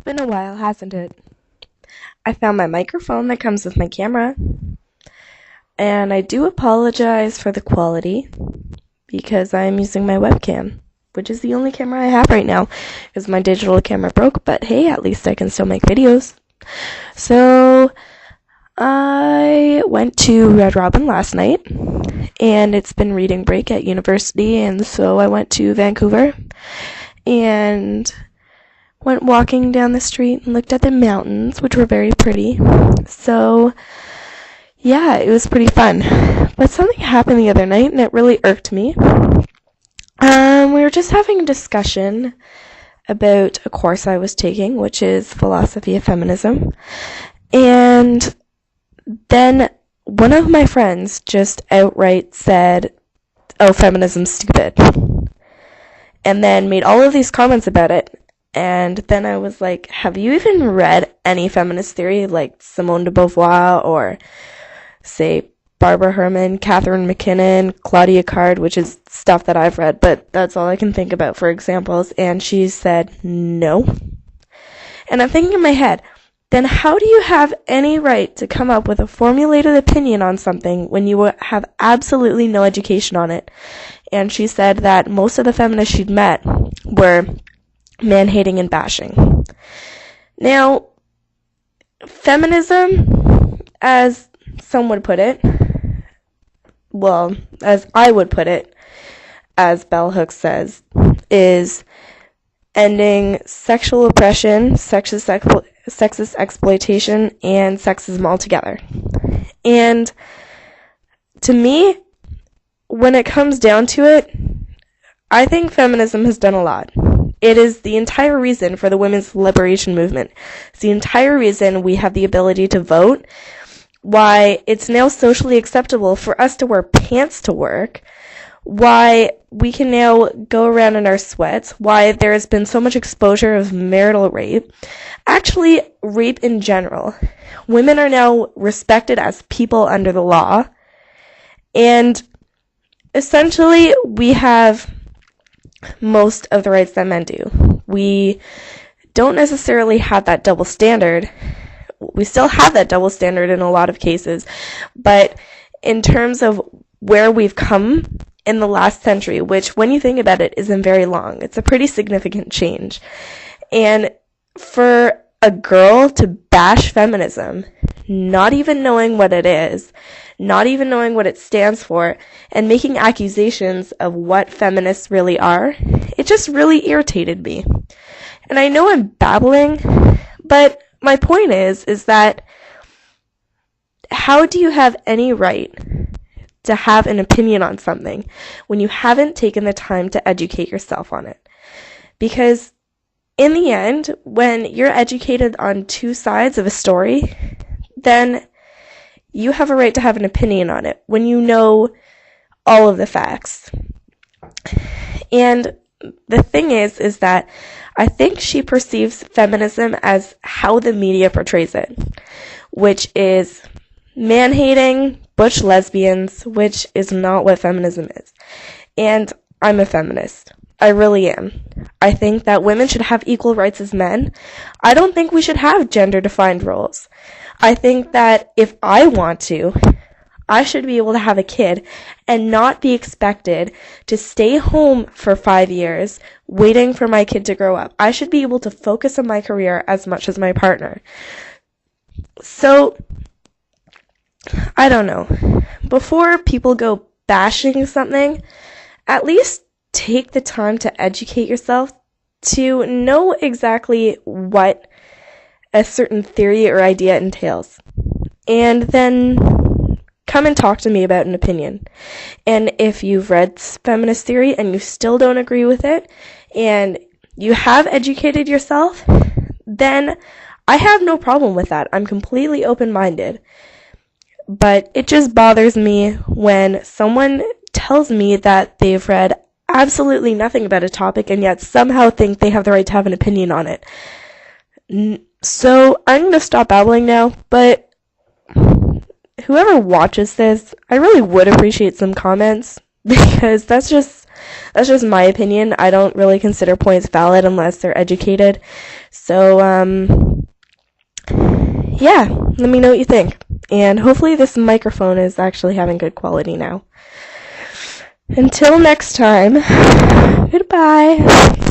been a while, hasn't it? I found my microphone that comes with my camera, and I do apologize for the quality because I'm using my webcam, which is the only camera I have right now because my digital camera broke, but hey, at least I can still make videos. So, I went to Red Robin last night, and it's been reading break at university, and so I went to Vancouver, and went walking down the street and looked at the mountains, which were very pretty. So, yeah, it was pretty fun. But something happened the other night, and it really irked me. We were just having a discussion about a course I was taking, which is philosophy of feminism. And then one of my friends just outright said, "Oh, feminism's stupid." And then made all of these comments about it. And then I was like, have you even read any feminist theory like Simone de Beauvoir or, say, Barbara Herman, Catherine McKinnon, Claudia Card, which is stuff that I've read, but that's all I can think about for examples. And she said, no. And I'm thinking in my head, then how do you have any right to come up with a formulated opinion on something when you have absolutely no education on it? And she said that most of the feminists she'd met were man-hating and bashing. Now, feminism, as some would put it, well, as I would put it, as Bell Hooks says, is ending sexual oppression, sexist exploitation, and sexism altogether. And to me, when it comes down to it, I think feminism has done a lot. It is the entire reason for the women's liberation movement. It's the entire reason we have the ability to vote, why it's now socially acceptable for us to wear pants to work, why we can now go around in our sweats, why there has been so much exposure of marital rape. Actually, rape in general. Women are now respected as people under the law. And essentially, we have most of the rights that men do. We don't necessarily have that double standard. We still have that double standard in a lot of cases, but in terms of where we've come in the last century, which when you think about it isn't very long, it's a pretty significant change. And for a girl to bash feminism, not even knowing what it is, not even knowing what it stands for, and making accusations of what feminists really are, it just really irritated me. And I know I'm babbling, but my point is that how do you have any right to have an opinion on something when you haven't taken the time to educate yourself on it? Because in the end, when you're educated on two sides of a story, then you have a right to have an opinion on it when you know all of the facts. And the thing is that I think she perceives feminism as how the media portrays it, which is man-hating, butch lesbians, which is not what feminism is. And I'm a feminist. I really am. I think that women should have equal rights as men. I don't think we should have gender-defined roles. I think that if I want to, I should be able to have a kid and not be expected to stay home for 5 years waiting for my kid to grow up. I should be able to focus on my career as much as my partner. So, I don't know. Before people go bashing something, at least take the time to educate yourself to know exactly what a certain theory or idea entails. And then come and talk to me about an opinion. And if you've read feminist theory and you still don't agree with it, and you have educated yourself, then I have no problem with that. I'm completely open-minded. But it just bothers me when someone tells me that they've read absolutely nothing about a topic and yet somehow think they have the right to have an opinion on it. So I'm going to stop babbling now, but whoever watches this, I really would appreciate some comments because that's just my opinion. I don't really consider points valid unless they're educated. So, yeah, let me know what you think. And hopefully this microphone is actually having good quality now. Until next time, goodbye.